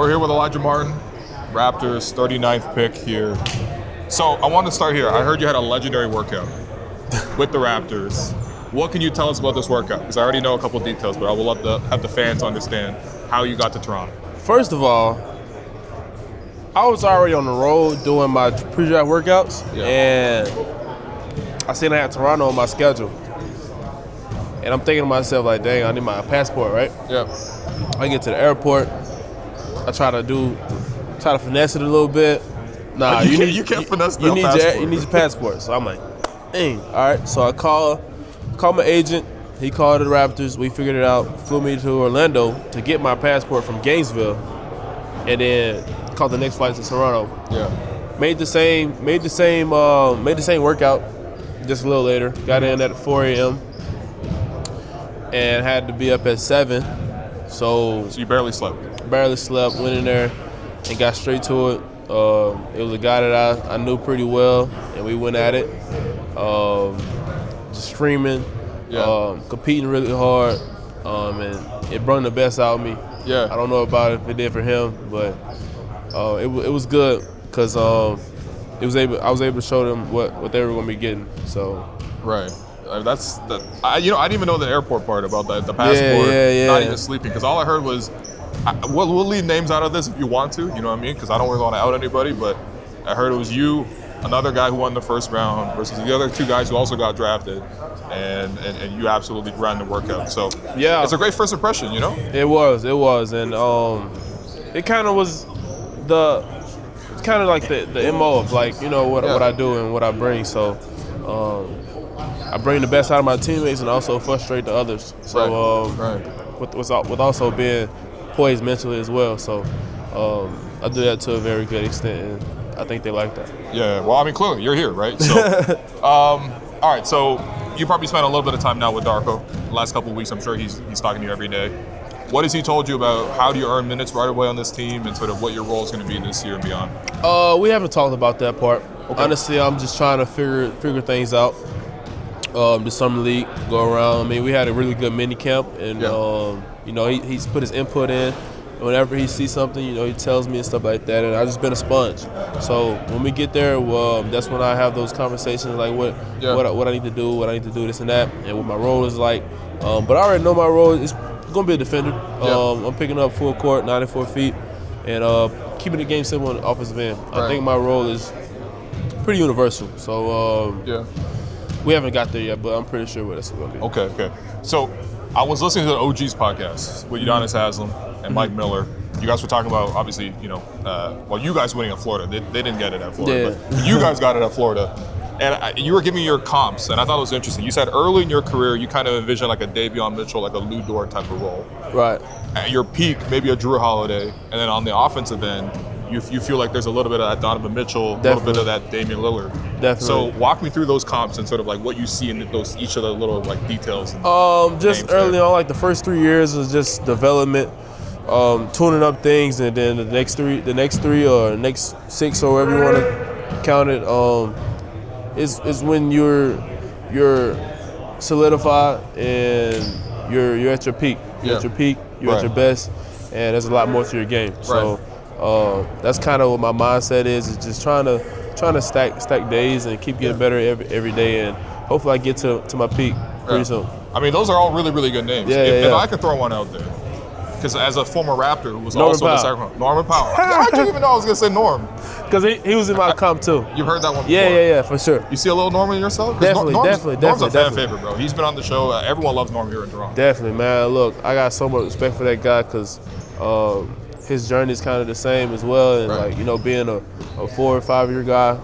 We're here with Alijah Martin, Raptors, 39th pick here. So I want to start here. I heard you had a legendary workout with the Raptors. What can you tell us about this workout? Because I already know a couple of details, but I will have the fans understand how you got to Toronto. First of all, I was already on the road doing my pre-draft workouts, and I seen I had Toronto on my schedule. And I'm thinking to myself, like, dang, I need my passport, right? Yeah. I get to the airport. I try to finesse it a little bit. Nah, you can't finesse the passport. You need your passport. So I'm like, dang. All right. So I call my agent. He called the Raptors. We figured it out. Flew me to Orlando to get my passport from Gainesville, and then caught the next flight to Toronto. Yeah. Made the same workout. Just a little later. Got in at 4 a.m. and had to be up at 7. So you barely slept. Barely slept. Went in there and got straight to it. It was a guy that I knew pretty well, and we went at it. Just streaming, competing really hard, and it brought the best out of me. Yeah. I don't know about if it did for him, but it was good because I was able to show them what they were going to be getting. So right. I didn't even know the airport part about the passport. Yeah. Not even sleeping, because all I heard was, we'll leave names out of this if you want to. You know what I mean? Because I don't really want to out anybody. But I heard it was you, another guy who won the first round, versus the other two guys who also got drafted, and you absolutely ran the workout. So yeah, it's a great first impression. You know? It was, and it kind of was like the MO of, like, you know, what I do and what I bring. So. I bring the best out of my teammates and also frustrate the others. So with also being poised mentally as well. So I do that to a very good extent, and I think they like that. Yeah, well, I mean, clearly you're here, right? So, all right. So you probably spent a little bit of time now with Darko. The last couple of weeks, I'm sure he's talking to you every day. What has he told you about how do you earn minutes right away on this team, and sort of what your role is going to be this year and beyond? We haven't talked about that part. Okay. Honestly, I'm just trying to figure things out. The summer league go around. I mean, we had a really good mini camp, and you know, he's put his input in. Whenever he sees something, you know, he tells me and stuff like that, and I just been a sponge. So when we get there, that's when I have those conversations, like what I need to do, this and that, and what my role is like. But I already know my role is going to be a defender. I'm picking up full court, 94 feet, and keeping the game simple on the offensive end. I think my role is pretty universal. So we haven't got there yet, but I'm pretty sure what it's going to be. Okay. So I was listening to the OG's podcast with Udonis Haslem and Mike Miller. You guys were talking about, obviously, you know, you guys winning at Florida. They didn't get it at Florida, but you guys got it at Florida. And you were giving me your comps, and I thought it was interesting. You said early in your career, you kind of envisioned like a Davion Mitchell, like a Lou Dort type of role. Right. At your peak, maybe a Drew Holiday. And then on the offensive end, you feel like there's a little bit of that Donovan Mitchell, a little bit of that Damian Lillard. Definitely. So walk me through those comps and sort of like what you see in each of the little like details. Just early on, like the first 3 years was just development, tuning up things, and then the next three or next 6 or whatever you want to count it, is when you're solidified and you're at your peak. You're at your peak. You're at your best, and there's a lot more to your game. So. That's kind of what my mindset is just trying to stack days and keep getting better every day, and hopefully I get to my peak pretty soon. I mean, those are all really, really good names. If I could throw one out there, because as a former Raptor who was also the Sacramento, Norman Powell. How'd you even know I was going to say Norm? Because he was in my comp too. You've heard that one before? Yeah, for sure. You see a little Norman in yourself? Definitely. Norm's a fan favorite, bro. He's been on the show. Everyone loves Norm here in Toronto. Definitely, man. Look, I got so much respect for that guy because his journey is kind of the same as well, and like, you know, being a 4 or 5 year guy,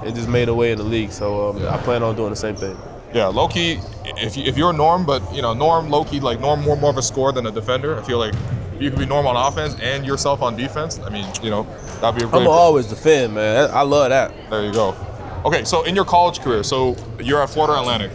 it just made a way in the league. So I plan on doing the same thing. Yeah, low key, if you're Norm, but you know, Norm low key, like Norm more of a scorer than a defender. I feel like you can be Norm on offense and yourself on defense. I mean, you know, that'd be a great. I'm always defend, man. I love that. There you go. Okay, so in your college career, so you're at Florida Atlantic,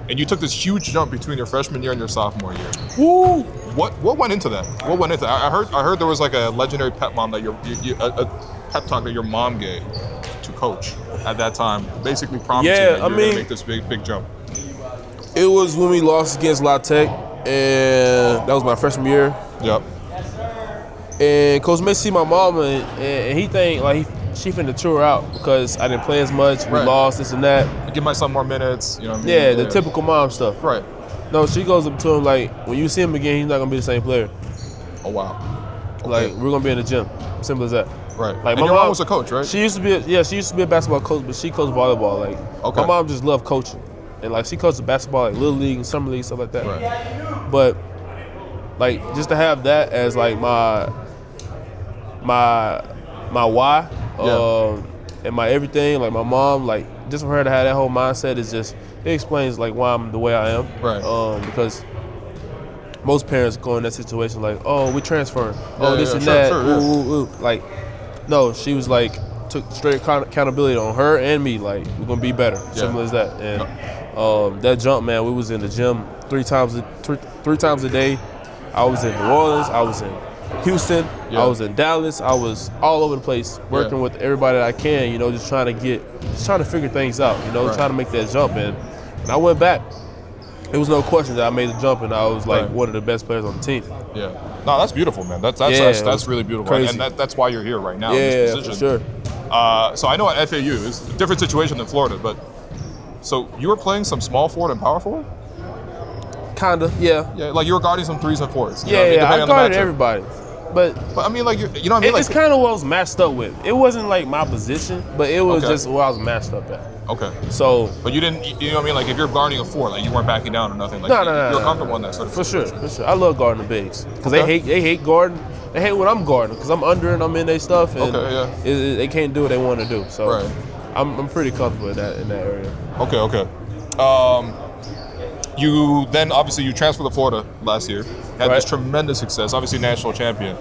and you took this huge jump between your freshman year and your sophomore year. Woo! What went into that? I heard there was like a legendary pep mom that a pep talk that your mom gave to coach at that time, basically promising that you were going to make this big jump. It was when we lost against La Tech, and that was my freshman year. Yep. And Coach May see my mama, and he think like she finna tour out because I didn't play as much. We lost this and that. Give my son more minutes. You know what I mean? Yeah, the typical mom stuff. Right. No, she goes up to him like, when you see him again, he's not gonna be the same player. Oh wow. Okay. Like we're gonna be in the gym. Simple as that. Right. Like and your mom was a coach, right? She used to be a basketball coach, but she coached volleyball. Like my mom just loved coaching, and like she coached basketball, like little league and summer league, stuff like that. Right. But like just to have that as like my why, and my everything, like my mom, like just for her to have that whole mindset is just, it explains like why I'm the way I am. Right. Because most parents go in that situation like, oh, we're transferring, this and sure, that, sure, like, no, she was like, took straight accountability on her and me, like we're gonna be better, simple as that. And that jump, man, we was in the gym three times a day. I was in New Orleans, I was in Houston, I was in Dallas, I was all over the place working with everybody that I can, you know, just trying to figure things out, you know, trying to make that jump. And when I went back, there was no question that I made the jump, and I was like one of the best players on the team. Yeah. No, that's beautiful, man. That's really beautiful. Crazy. And that's why you're here right now Yeah, in this position. for sure. So I know at FAU, it's a different situation than Florida, but so you were playing some small forward and power forward? Kinda, yeah. Yeah, like you were guarding some 3s and 4s. I guarded everybody. But I mean, like, you know what I mean? It's kind of what I was matched up with. It wasn't like my position, but it was just where I was matched up at. Okay. So. But you didn't, you know what I mean? Like, if you're guarding a 4, like, you weren't backing down or nothing. Like, No. You're comfortable in that sort of situation. For sure. I love guarding the bigs. Because they hate guarding. They hate when I'm guarding because I'm under and I'm in their stuff. And they can't do what they want to do. So I'm pretty comfortable in that area. Okay. You then, obviously, you transferred to Florida last year. Had this tremendous success, obviously national champion.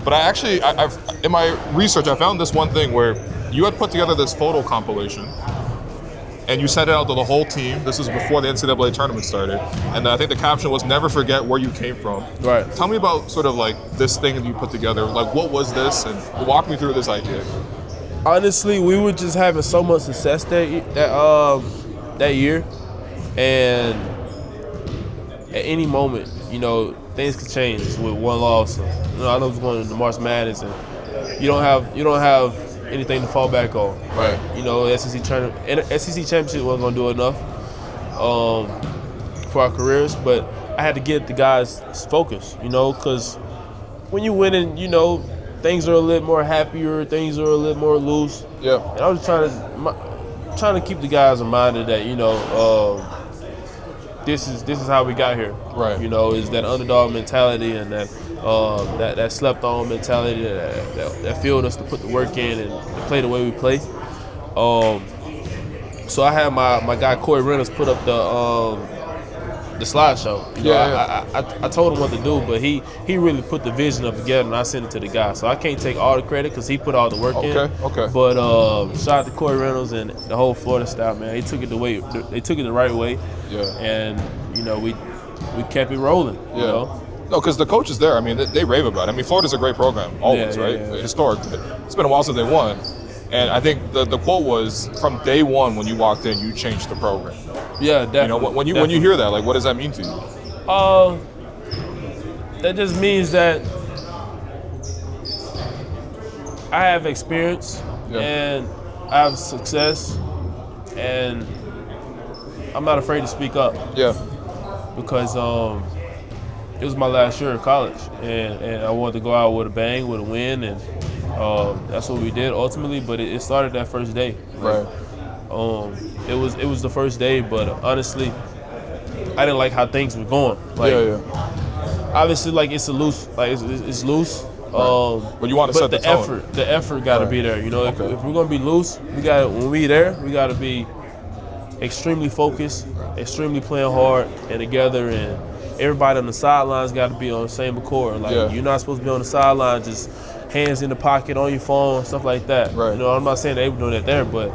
But I've in my research, I found this one thing where you had put together this photo compilation and you sent it out to the whole team. This was before the NCAA tournament started. And I think the caption was, "Never forget where you came from." Right. Tell me about sort of like this thing that you put together. Like, what was this? And walk me through this idea. Honestly, we were just having so much success that year. And at any moment, you know, things could change with one loss. You know, I know it's going to March Madness, and you don't have anything to fall back on. Right. You know, SEC championship wasn't going to do enough for our careers, but I had to get the guys focused. You know, because when you winning, you know, things are a little more happier, things are a little more loose. Yeah. And I was trying to keep the guys reminded that, you know, this is how we got here. Right. You know, is that underdog mentality and that slept on mentality that fueled us to put the work in and play the way we play. So I had my guy Corey Reynolds put up the slideshow. You know, I told him what to do, but he really put the vision up together, and I sent it to the guy. So I can't take all the credit because he put all the work in. Okay. But shout out to Corey Reynolds and the whole Florida staff, man. They took it the right way. Yeah. And you know, we kept it rolling. You know? No, because the coaches there, I mean, they rave about it. I mean, Florida's a great program, always, right? Historic. It's been a while since they won. And I think the quote was, from day one when you walked in, you changed the program. Yeah, definitely. You know, when you hear that, like, what does that mean to you? That just means that I have experience and I have success, and I'm not afraid to speak up. Yeah. Because it was my last year of college, and I wanted to go out with a bang, with a win, and that's what we did ultimately. But it started that first day. Right. It was the first day, but honestly, I didn't like how things were going. Like, obviously, like it's loose. But you want to set the tone. The effort got to be there. You know, if we're gonna be loose, when we there, we got to be extremely focused, extremely playing hard and together, and everybody on the sidelines got to be on the same accord. Like you're not supposed to be on the sideline just hands in the pocket on your phone, stuff like that. Right. You know, I'm not saying they were doing that there, but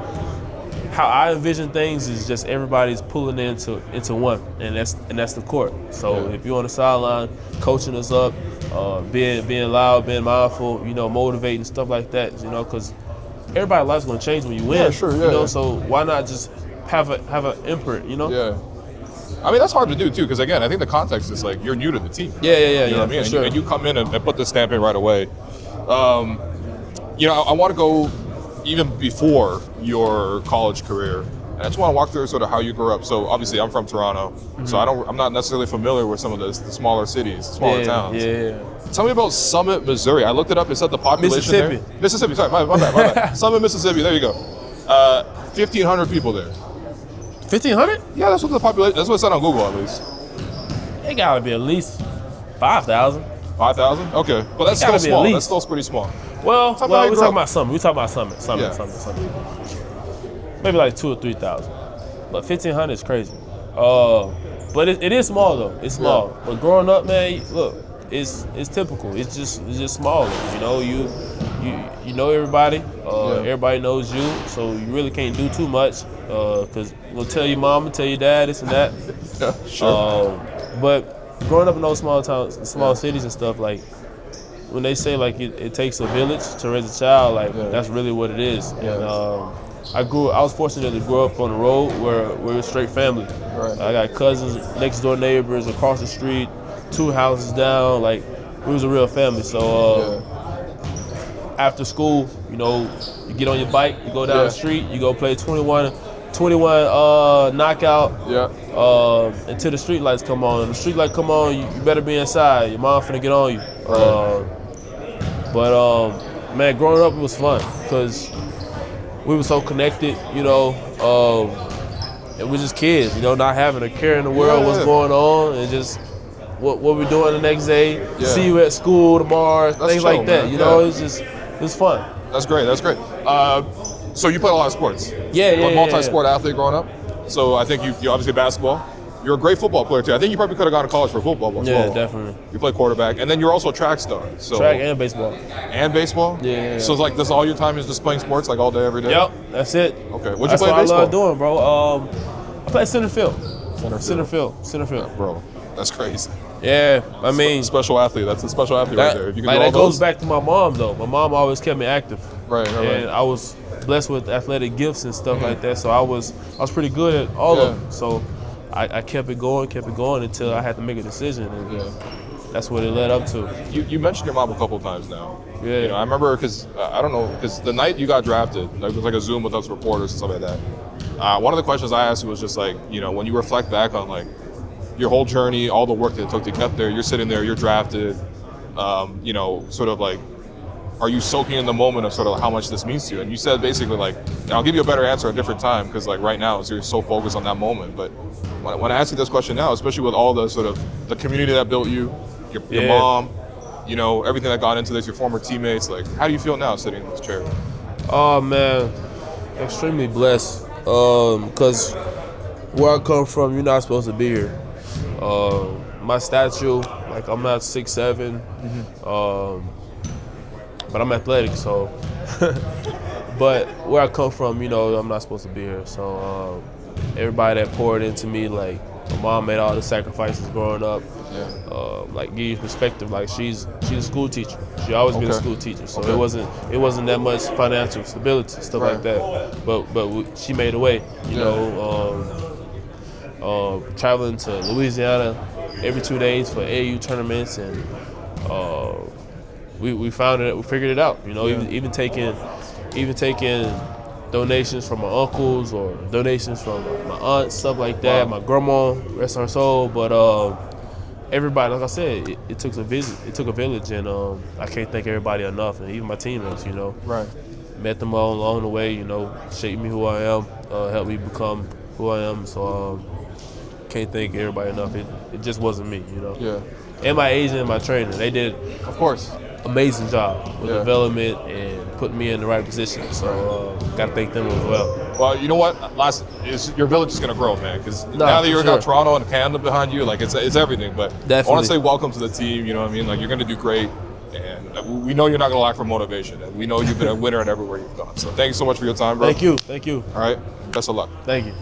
how I envision things is just everybody's pulling into one, and that's the court. So if you're on the sideline coaching us up, being loud, being mindful, you know, motivating, stuff like that, you know, because everybody's life's gonna change when you win. You know, so why not just have an imprint, you know? I mean, that's hard to do too, because again, I think the context is like you're new to the team. Yeah, You know what I mean? Sure. And you come in and put the stamp in right away. You know, I want to go even before your college career. And I just want to walk through sort of how you grew up. So obviously, I'm from Toronto, so I'm not necessarily familiar with some of the smaller cities, smaller towns. Yeah. Tell me about Summit, Missouri. I looked it up. It said the population there. Mississippi. Sorry, my bad. Summit, Mississippi. There you go. 1,500 people there. 1,500? Yeah, that's what the population. That's what it said on Google, at least. It gotta be at least 5,000. 5,000? Okay, but that's still small. That's still pretty small. Well, we're talking about Summit. Yeah. Summit. Maybe like 2,000 or 3,000. But 1,500 is crazy. But it is small though. It's small. Yeah. But growing up, man, look, it's typical. It's just smaller. You know, you know everybody. Everybody knows you, so you really can't do too much. Cause we'll tell your mom, tell your dad, this and that. Yeah, sure. But growing up in those small towns, small cities and stuff, like when they say like it takes a village to raise a child, like that's really what it is. Yeah. And I was fortunate to grow up on the road where we're a straight family. Right. I got cousins, next door neighbors, across the street, 2 houses down. Like we was a real family. So after school, you know, you get on your bike, you go down the street, you go play 21 knockout. Yeah. Until the street lights come on. When the street light come on, you better be inside. Your mom finna get on you. Man, growing up it was fun because we were so connected, you know. And we're just kids, you know, not having a care in the world what's going on, and just what we're doing the next day. Yeah. See you at school tomorrow, things chill, like that. man. You know, it's fun. That's great. So you played a lot of sports. Yeah. Multi-sport athlete growing up. So I think you obviously basketball. You're a great football player too. I think you probably could have gone to college for football as well. Yeah, definitely. You play quarterback, and then you're also a track star. So track and baseball. And baseball. Yeah. So it's like this all your time is just playing sports like all day every day. Yep, that's it. Okay. What'd you That's play what baseball? I love doing, bro. I play center field. Center field. Bro, that's crazy. Yeah, I mean, Special athlete. That's a special athlete right there. If you can do all that goes those. back to my mom though. My mom always kept me active. Right. And I was blessed with athletic gifts and stuff like that. So I was pretty good at all of them. So I kept it going until I had to make a decision, and that's what it led up to. You mentioned your mom a couple times now. Yeah. You know, I remember because I don't know, because the night you got drafted, like, there was like a Zoom with us reporters and stuff like that. One of the questions I asked you was just like, you know, when you reflect back on like your whole journey, all the work that it took to get there, you're sitting there, you're drafted, you know, sort of like, are you soaking in the moment of sort of how much this means to you? And you said basically like, and I'll give you a better answer at a different time because like right now you're so focused on that moment. But when I ask you this question now, especially with all the sort of the community that built you, your mom, you know, everything that got into this, your former teammates, like how do you feel now sitting in this chair? Oh man, extremely blessed. Because where I come from, you're not supposed to be here. My statue, like I'm not 6'7", but I'm athletic, so. But where I come from, you know, I'm not supposed to be here. So everybody that poured into me, like my mom made all the sacrifices growing up. Like give you perspective, like she's a school teacher. She always been a school teacher, so it wasn't that much financial stability, stuff like that. But she made a way, you know. Traveling to Louisiana every 2 days for AAU tournaments, and we figured it out. You know, even taking donations from my uncles or donations from my aunts, stuff like that. My grandma, rest her soul. But everybody, like I said, it took a village, and I can't thank everybody enough, and even my teammates. You know, met them all along the way. You know, shaped me who I am, helped me become who I am. So can't thank everybody enough. It just wasn't me. You know. And my agent and my trainer, they did, of course, amazing job with development and putting me in the right position. So got to thank them as well. Well, you know what? Your village is gonna grow, man. Because now that you've got Toronto and Canada behind you, like it's everything. But I want to say welcome to the team. You know what I mean? Like you're gonna do great, and we know you're not gonna lack for motivation, and we know you've been a winner at everywhere you've gone. So thank you so much for your time, bro. Thank you. All right, best of luck. Thank you.